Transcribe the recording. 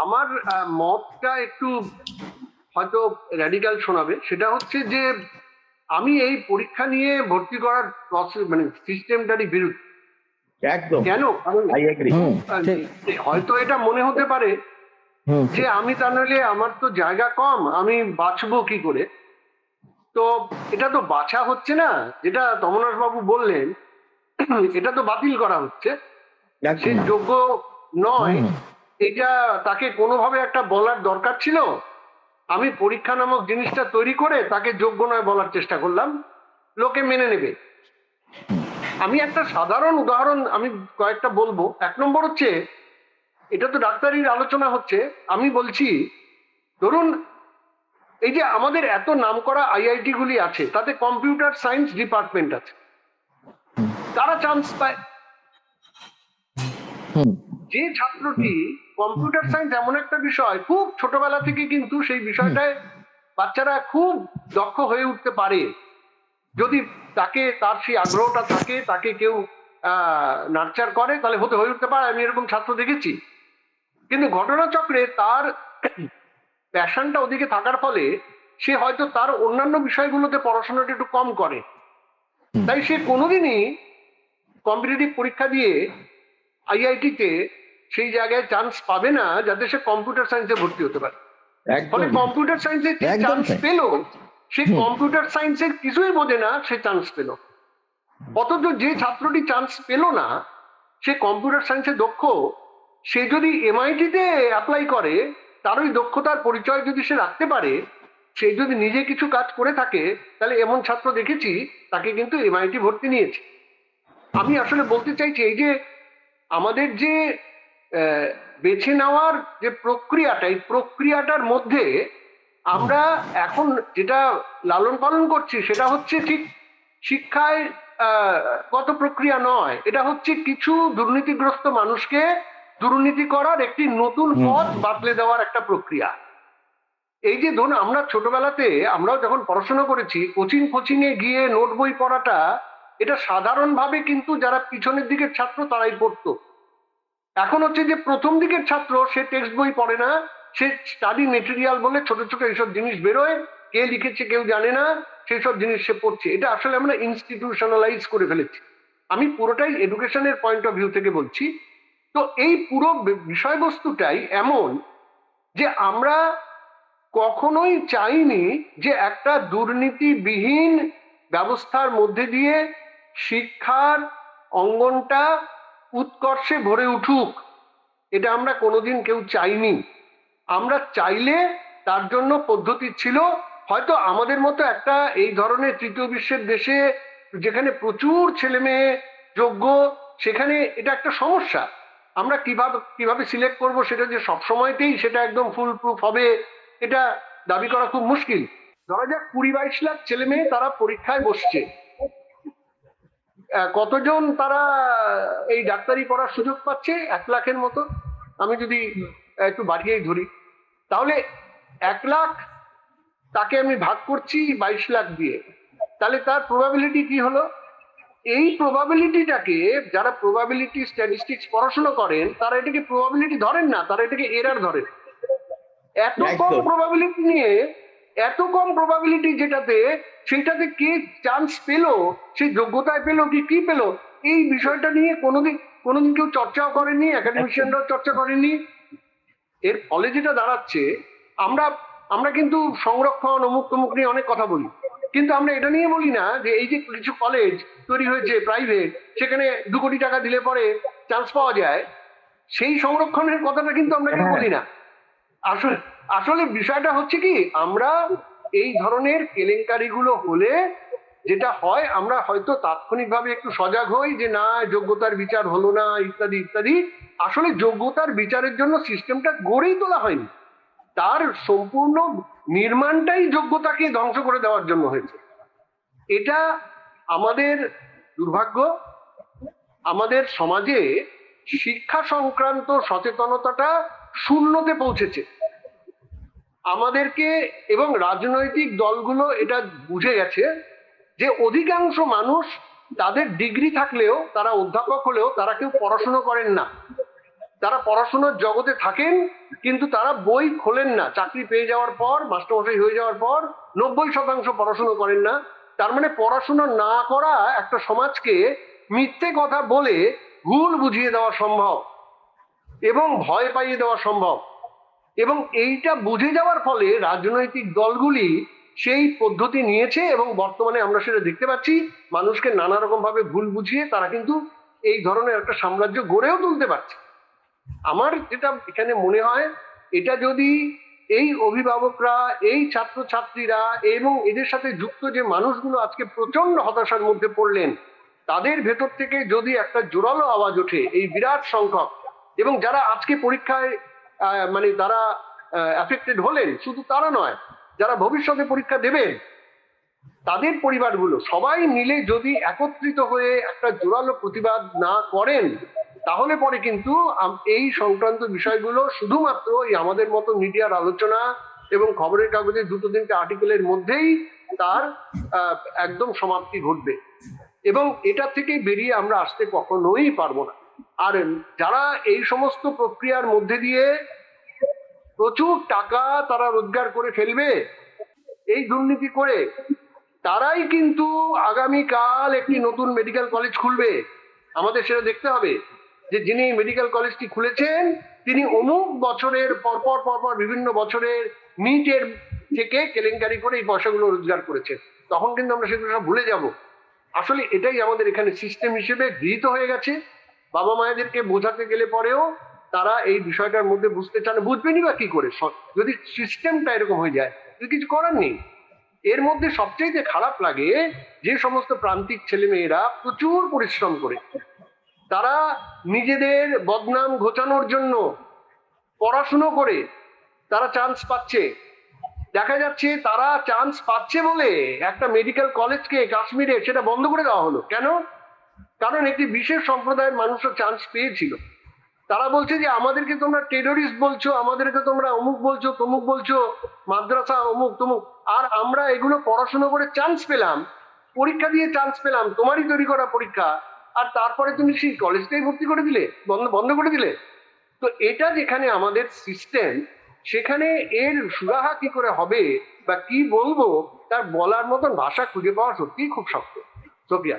আমার মতটা একটু হয়তো র্যাডিক্যাল শোনাবে। সেটা হচ্ছে যে আমি এই পরীক্ষা নিয়ে ভর্তি করার প্রসেস মানে সিস্টেমটারই বিরুদ্ধে। একদম কেন? কারণ আই এগ্রি। হয়তো এটা মনে হতে পারে যে আমি তা নইলে আমার তো জায়গা কম, আমি বাঁচবো কি করে। তো এটা তো বাছা হচ্ছে না, যেটা তমনাশ বাবু বললেন এটা তো বাতিল করা হচ্ছে। সে যোগ্য নয়, এটা তাকে কোনোভাবে একটা বলার দরকার ছিল। আমি পরীক্ষা নামক জিনিসটা তৈরি করে তাকে যোগ্য নয় বলার চেষ্টা করলাম, লোকে মেনে নেবে। আমি একটা সাধারণ উদাহরণ আমি কয়েকটা বলবো। 1 নম্বর হচ্ছে, এটা তো ডাক্তারির আলোচনা হচ্ছে, আমি বলছি ধরুন এই যে আমাদের এত নামকরা আইআইটি গুলি আছে, তাতে কম্পিউটার সায়েন্স ডিপার্টমেন্ট আছে, তারা চান্স পায়। যে ছাত্রটি কম্পিউটার সায়েন্স এমন একটা বিষয়, খুব ছোটবেলা থেকে কিন্তু সেই বিষয়টায় বাচ্চারা খুব দক্ষ হয়ে উঠতে পারে, যদি তাকে তার সেই আগ্রহটা থাকে, তাকে কেউ নার্চার করে, তাহলে হয়ে উঠতে পারে। আমি এরকম ছাত্র দেখেছি। কিন্তু ঘটনাচক্রে তার প্যাশনটা ওদিকে থাকার ফলে সে হয়তো তার অন্যান্য বিষয়গুলোতে পড়াশোনাটা একটু কম করে, তাই সে কোনোদিনই কম্পিটিটিভ পরীক্ষা দিয়ে আইআইটিতে সেই জায়গায় চান্স পাবে না যাতে সে কম্পিউটার সায়েন্সে ভর্তি হতে পারে। ফলে কম্পিউটার সায়েন্সে যে চান্স পেল, সে কম্পিউটার সায়েন্সের কিছুই বোঝে না, সে চান্স পেল। অথচ যে ছাত্রটি চান্স পেল না, সে কম্পিউটার সায়েন্সে দক্ষ, সে যদি এমআইটিতে অ্যাপ্লাই করে, তার ওই দক্ষতার পরিচয় যদি সে রাখতে পারে, সে যদি নিজে কিছু কাজ করে থাকে, তাহলে এমন ছাত্র দেখেছি তাকে কিন্তু এমআইটি ভর্তি নিয়েছে। আমি আসলে বলতে চাইছি এই যে আমাদের যে বেছে নেওয়ার যে প্রক্রিয়াটা, এই প্রক্রিয়াটার মধ্যে আমরা এখন যেটা লালন পালন করছি সেটা হচ্ছে ঠিক শিক্ষায় গত প্রক্রিয়া নয়, এটা হচ্ছে কিছু দুর্নীতিগ্রস্ত মানুষকে দুর্নীতি করার একটি নতুন পথ বাতলে দেওয়ার একটা প্রক্রিয়া। এই যে ধরুন আমরা ছোটবেলাতে আমরাও যখন পড়াশোনা করেছি, কোচিং এ গিয়ে নোট বই পড়াটা, এটা সাধারণভাবে কিন্তু যারা পিছনের দিকের ছাত্র তারাই পড়তো। এখন হচ্ছে যে প্রথম দিকের ছাত্র, সে টেক্সট বই পড়ে না, সে স্টাডি মেটেরিয়াল বলে ছোট ছোট এইসব জিনিস বেরোয়, কে লিখেছে কেউ জানে না, সেই সব জিনিস সে পড়ছে। এটা আসলে আমরা ইনস্টিটিউশনালাইজ করে ফেলেছি। আমি পুরোটাই এডুকেশনের পয়েন্ট অফ ভিউ থেকে বলছি। তো এই পুরো বিষয়বস্তুটাই এমন যে আমরা কখনোই চাইনি যে একটা দুর্নীতিবিহীন ব্যবস্থার মধ্যে দিয়ে শিক্ষার অঙ্গনটা উৎকর্ষে ভরে উঠুক, এটা আমরা কোনোদিন কেউ চাইনি। আমরা চাইলে তার জন্য পদ্ধতি ছিল, হয়তো আমাদের মতো একটা এই ধরনের তৃতীয় বিশ্বের দেশে যেখানে প্রচুর ছেলে মেয়ে যোগ্য, সেখানে এটা একটা সমস্যা। আমরা কিভাবে সিলেক্ট করব সেটা যে সব সময়তেই সেটা একদম ফুল প্রুফ হবে, এটা দাবি করা খুব মুশকিল। ধরা যাক 20-22 লাখ ছেলে মেয়ে তারা পরীক্ষায় বসছে, কতজন তারা এই ডাক্তারি পড়ার সুযোগ পাচ্ছে? 1 লাখের মতো। আমি যদি একটু বাড়িয়েই ধরি, তাহলে 1 লাখ তাকে আমি ভাগ করছি 22 লাখ দিয়ে, তাহলে তার প্রবাবিলিটি কি হলো? এই প্রবাবিলিটিটাকে যারা প্রবাবিলিটি স্ট্যাটিস্টিক্স পড়াশোনা করেন তারা এটাকে প্রবাবিলিটি ধরেন না, তারা এটাকে এরার ধরেন। এত কম প্রবাবিলিটি নিয়ে, এত কম প্রবাবিলিটি যেটাতে, সেটাতে কে চান্স পেলো, সে যোগ্যতায় পেলো কি পেলো, এই বিষয়টা নিয়ে কোনোদিন কেউ চর্চাও করেনি, একাডেমিশিয়ানরাও চর্চা করেনি। এর ফলে যেটা দাঁড়াচ্ছে, আমরা কিন্তু সংরক্ষণ অমুক তমুক নিয়ে অনেক কথা বলি, কিন্তু আমরা এটা নিয়ে বলি না যে এই যে কিছু কলেজ তৈরি হয়েছে প্রাইভেট, সেখানে 2 কোটি টাকা দিলে পরে চান্স পাওয়া যায়, সেই সংরক্ষণের কথাটা কিন্তু আমরা কেউ বলি না। আসলে বিষয়টা হচ্ছে কি, আমরা এই ধরনের কেলেঙ্কারিগুলো হলে যেটা হয়, আমরা হয়তো তাৎক্ষণিকভাবে একটু সজাগ হই যে না, যোগ্যতার বিচার হলো না ইত্যাদি ইত্যাদি। আসলে যোগ্যতার বিচারের জন্য সিস্টেমটা গড়েই তোলা হয়নি, তার সম্পূর্ণ নির্মাণটাই যোগ্যতাকে ধ্বংস করে দেওয়ার জন্য হয়েছে। এটা আমাদের দুর্ভাগ্য। আমাদের সমাজে শিক্ষা সংক্রান্ত সচেতনতাটা শূন্যতে পৌঁছেছে আমাদেরকে, এবং রাজনৈতিক দলগুলো এটা বুঝে গেছে যে অধিকাংশ মানুষ তাদের ডিগ্রি থাকলেও, তারা অধ্যাপক হলেও, তারা কেউ পড়াশোনা করেন না। তারা পড়াশোনার জগতে থাকেন, কিন্তু তারা বই খোলেন না। চাকরি পেয়ে যাওয়ার পর, মাস্টারমশাই হয়ে যাওয়ার পর 90% পড়াশোনা করেন না। তার মানে পড়াশোনা না করা একটা সমাজকে মিথ্যে কথা বলে ভুল বুঝিয়ে দেওয়া সম্ভব এবং ভয় পাইয়ে দেওয়া সম্ভব। এবং এইটা বুঝে যাওয়ার ফলে রাজনৈতিক দলগুলি সেই পদ্ধতি নিয়েছে এবং বর্তমানে আমরা সেটা দেখতে পাচ্ছি। মানুষকে নানা রকম ভাবে ভুল বুঝিয়ে তারা কিন্তু এই ধরনের একটা সাম্রাজ্য গড়েও তুলতে পারছে। আমার যেটা এখানে মনে হয়, এটা যদি এই অভিভাবকরা, এই ছাত্রছাত্রীরা এবং এদের সাথে যুক্ত যে মানুষগুলো আজকে প্রচন্ড হতাশার মধ্যে পড়লেন, তাদের ভেতর থেকে যদি একটা জোরালো আওয়াজ ওঠে, এই বিরাট সংখ্যক, এবং যারা আজকে পরীক্ষায় মানে তারা অ্যাফেক্টেড হলেন, শুধু তারা নয়, যারা ভবিষ্যতে পরীক্ষা দেবেন তাদের পরিবারগুলো সবাই মিলে যদি একত্রিত হয়ে একটা জোরালো প্রতিবাদ না করেন, তাহলে পরে কিন্তু এই সংক্রান্ত বিষয়গুলো শুধুমাত্র এই আমাদের মতো মিডিয়ার আলোচনা এবং খবরের কাগজে 2-3টে আর্টিকেলের মধ্যেই তার একদম সমাপ্তি ঘটবে এবং এটা থেকে বেরিয়ে আমরা আসতে কখনোই পারবো না। আর যারা এই সমস্ত প্রক্রিয়ার মধ্যে দিয়ে প্রচুর টাকা তারা রোজগার করে ফেলবে এই দুর্নীতি করে, তারাই কিন্তু আগামীকাল একটি নতুন মেডিকেল কলেজ খুলবে। আমাদের সেটা দেখতে হবে যে যিনি মেডিকেল কলেজটি খুলেছেন তিনি অমুক বছরের পরপর বিভিন্ন বছরের নিটের থেকে কেলেঙ্কারি করে এই পয়সাগুলো রোজগার করেছেন। তখন কিন্তু আমরা সেগুলো সব ভুলে যাব। আসলে এটাই আমাদের এখানে সিস্টেম হিসেবে গৃহীত হয়ে গেছে। বাবা মায়েদেরকে বোঝাতে গেলে পরেও তারা এই বিষয়টার মধ্যে বুঝতে চান, বুঝবেনই বা কি করে যদি সিস্টেমটা এরকম হয়ে যায়। কিছু করার নেই। এর মধ্যে সবচেয়ে খারাপ লাগে যে সমস্ত প্রান্তিক ছেলেমেয়েরা প্রচুর পরিশ্রম করে তারা নিজেদের বদনাম ঘোচানোর জন্য পড়াশুনো করে তারা চান্স পাচ্ছে। দেখা যাচ্ছে তারা চান্স পাচ্ছে বলে একটা মেডিকেল কলেজকে কাশ্মীরে সেটা বন্ধ করে দেওয়া হলো। কেন? কারণ একটি বিশেষ সম্প্রদায়ের মানুষও চান্স পেয়েছিল। তারা বলছে যে আমাদেরকে তোমরা টেরোরিস্ট বলছো, আমাদেরকে তোমরা অমুক বলছো, তমুক বলছো, মাদ্রাসা অমুক তমুক, আর আমরা এগুলো পড়াশোনা করে চান্স পেলাম, পরীক্ষা দিয়ে চান্স পেলাম, তোমারই তৈরি করা পরীক্ষা, আর তারপরে তুমি সেই কলেজটাই ভর্তি করে দিলে, বন্ধ করে দিলে। তো এটা যেখানে আমাদের সিস্টেম, সেখানে এর সুরাহা কি করে হবে বা কি বলবো তার বলার মতন ভাষা খুঁজে পাওয়া সত্যিই খুব শক্ত। সোফিয়া।